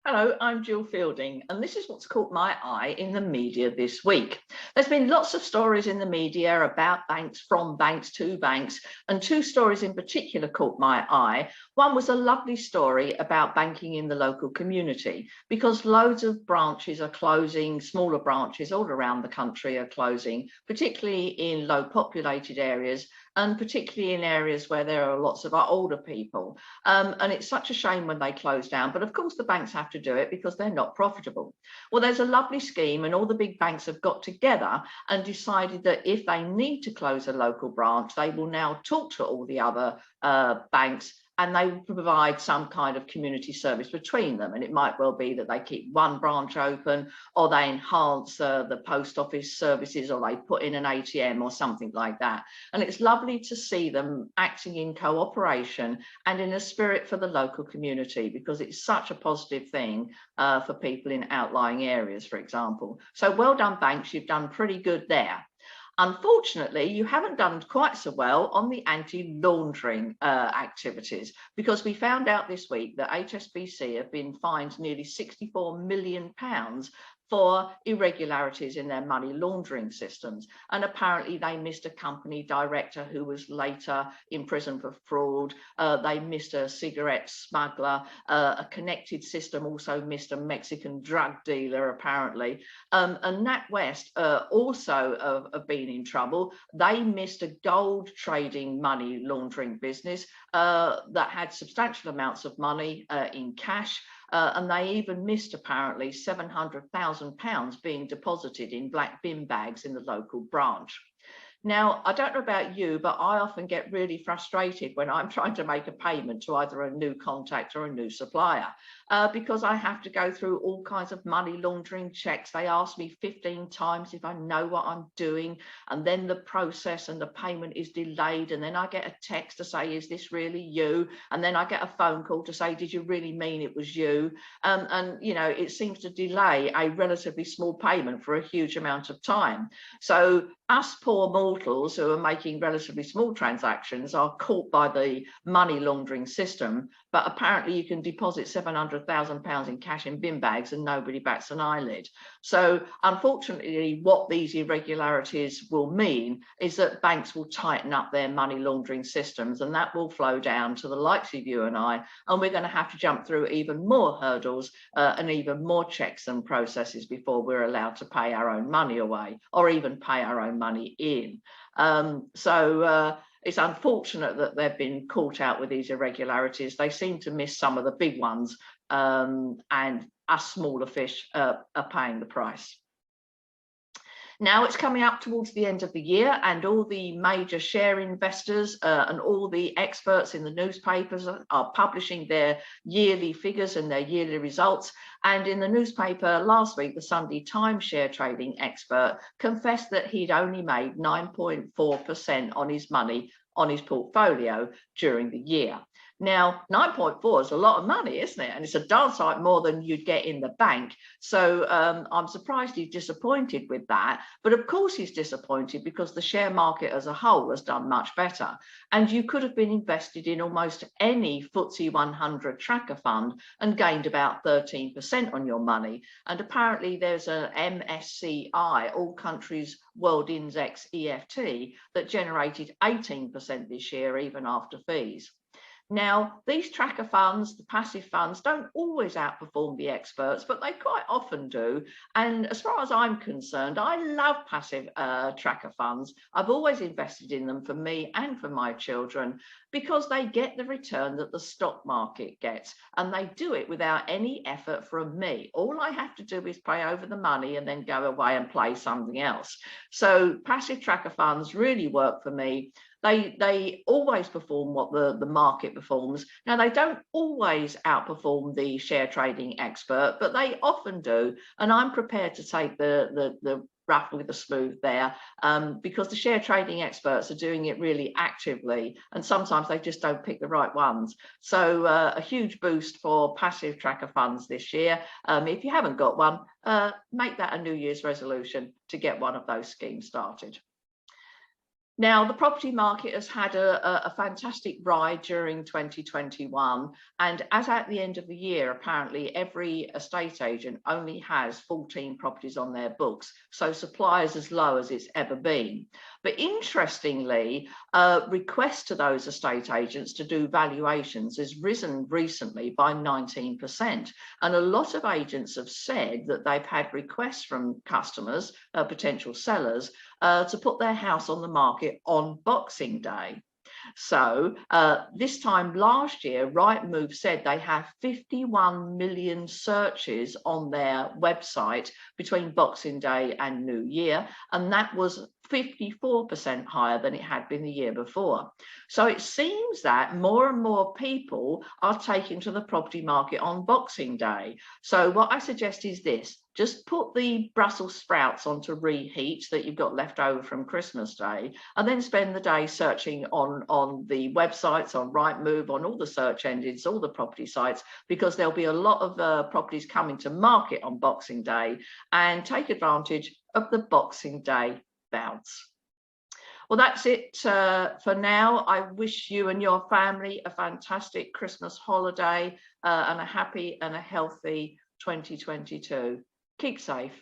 Hello, I'm Jill Fielding, and this is what's caught my eye in the media this week. There's been lots of stories in the media about banks, from banks to banks, and two stories in particular caught my eye. One was a lovely story about banking in the local community, because loads of branches are closing, smaller branches all around the country are closing, particularly in low populated areas, and particularly in areas where there are lots of older people. And it's such a shame when they close down, but of course the banks have to do it because they're not profitable. Well, there's a lovely scheme, and all the big banks have got together and decided that if they need to close a local branch, they will now talk to all the other banks, and they will provide some kind of community service between them. And it might well be that they keep one branch open, or they enhance the post office services, or they put in an ATM or something like that. And it's lovely to see them acting in cooperation and in a spirit for the local community, because it's such a positive thing for people in outlying areas, for example. So well done, banks, you've done pretty good there. Unfortunately, you haven't done quite so well on the anti-laundering activities, because we found out this week that HSBC have been fined nearly £64 million for irregularities in their money laundering systems. And apparently they missed a company director who was later imprisoned for fraud. They missed a cigarette smuggler. A connected system also missed a Mexican drug dealer, apparently. And NatWest also have been in trouble. They missed a gold trading money laundering business that had substantial amounts of money in cash. And they even missed apparently £700,000 being deposited in black bin bags in the local branch. Now, I don't know about you, but I often get really frustrated when I'm trying to make a payment to either a new contact or a new supplier, because I have to go through all kinds of money laundering checks. They ask me 15 times if I know what I'm doing, and then the process and the payment is delayed, and then I get a text to say, is this really you? And then I get a phone call to say, did you really mean it was you? And you know, it seems to delay a relatively small payment for a huge amount of time. So us poor mortals who are making relatively small transactions are caught by the money laundering system, but apparently you can deposit £700,000 in cash in bin bags and nobody bats an eyelid. So unfortunately, what these irregularities will mean is that banks will tighten up their money laundering systems, and that will flow down to the likes of you and I, and we're going to have to jump through even more hurdles and even more checks and processes before we're allowed to pay our own money away, or even pay our own money in. It's unfortunate that they've been caught out with these irregularities. They seem to miss some of the big ones, and us smaller fish are paying the price. Now it's coming up towards the end of the year, and all the major share investors and all the experts in the newspapers are publishing their yearly figures and their yearly results. And in the newspaper last week, the Sunday Times share trading expert confessed that he'd only made 9.4% on his money on his portfolio during the year. Now, 9.4 is a lot of money, isn't it? And it's a darn sight more than you'd get in the bank. So I'm surprised he's disappointed with that. But of course he's disappointed because the share market as a whole has done much better. And you could have been invested in almost any FTSE 100 tracker fund and gained about 13% on your money. And apparently there's an MSCI, All Countries World Index EFT, that generated 18% this year, even after fees. Now, these tracker funds, the passive funds, don't always outperform the experts, but they quite often do. And as far as I'm concerned, I love passive tracker funds. I've always invested in them for me and for my children, because they get the return that the stock market gets, and they do it without any effort from me. All I have to do is pay over the money and then go away and play something else. So passive tracker funds really work for me. They always perform what the market performs. Now, they don't always outperform the share trading expert, but they often do. And I'm prepared to take the rough with the smooth there, because the share trading experts are doing it really actively, and sometimes they just don't pick the right ones. So a huge boost for passive tracker funds this year. If you haven't got one, make that a New Year's resolution to get one of those schemes started. Now, the property market has had a fantastic ride during 2021. And as at the end of the year, apparently every estate agent only has 14 properties on their books. So supply is as low as it's ever been. But interestingly, requests to those estate agents to do valuations has risen recently by 19%. And a lot of agents have said that they've had requests from customers, potential sellers, to put their house on the market on Boxing Day. So this time last year, Rightmove said they have 51 million searches on their website between Boxing Day and New Year, and that was 54% higher than it had been the year before. So it seems that more and more people are taking to the property market on Boxing Day. So what I suggest is this: just put the Brussels sprouts onto reheat that you've got left over from Christmas Day, and then spend the day searching on the websites, on Rightmove, on all the search engines, all the property sites, because there'll be a lot of properties coming to market on Boxing Day, and take advantage of the Boxing Day bounce. Well, that's it for now. I wish you and your family a fantastic Christmas holiday and a happy and a healthy 2022. Keep safe.